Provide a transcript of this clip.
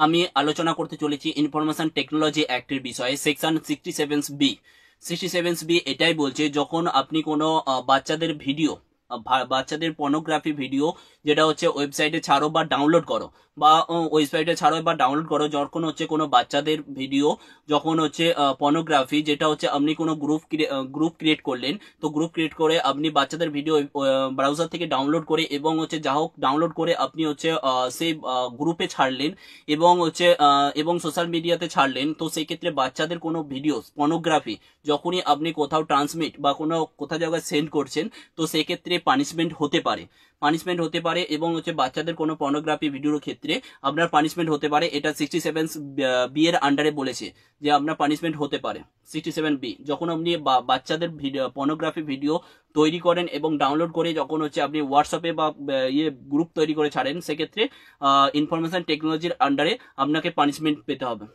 আমি আলোচনা করতে চলেছি ইনফরমেশন টেকনোলজি অ্যাক্টের বিষয়ে। সেকশন 67B এটাই বলছে, যখন আপনি কোনো বাচ্চাদের ভিডিও, বাচ্চাদের পর্নোগ্রাফি ভিডিও যেটা হচ্ছে ওয়েবসাইটে ছাড়ো বা ডাউনলোড করো, বা ওয়েবসাইটে ছাড়ো বা ডাউনলোড করো, যখন হচ্ছে কোনো বাচ্চাদের ভিডিও, যখন হচ্ছে পর্নোগ্রাফি, যেটা হচ্ছে আপনি কোনো গ্রুপ ক্রিয়েট করলেন, তো গ্রুপ ক্রিয়েট করে আপনি বাচ্চাদের ভিডিও ব্রাউজার থেকে ডাউনলোড করে, এবং হচ্ছে যা হোক ডাউনলোড করে আপনি হচ্ছে সেই গ্রুপে ছাড়লেন, এবং হচ্ছে এবং সোশ্যাল মিডিয়াতে ছাড়লেন, তো সেই ক্ষেত্রে বাচ্চাদের কোনো ভিডিও পর্নোগ্রাফি যখনই আপনি কোথাও ট্রান্সমিট বা কোথাও জায়গায় সেন্ড করছেন, তো সেক্ষেত্রে পানিশমেন্ট হতে পারে, এবং হচ্ছে বাচ্চাদের কোনো পর্নোগ্রাফি ভিডিওর ক্ষেত্রে আপনার পানিশমেন্ট হতে পারে। এটা 67B এর আন্ডারে বলেছে যে আপনার পানিশমেন্ট হতে পারে। 67B, যখন আপনি বাচ্চাদের পর্নোগ্রাফি ভিডিও তৈরি করেন এবং ডাউনলোড করে যখন হচ্ছে আপনি হোয়াটসঅ্যাপে বা গ্রুপ তৈরি করে ছাড়েন, সেক্ষেত্রে ইনফরমেশন টেকনোলজির আন্ডারে আপনাকে পানিশমেন্ট পেতে হবে।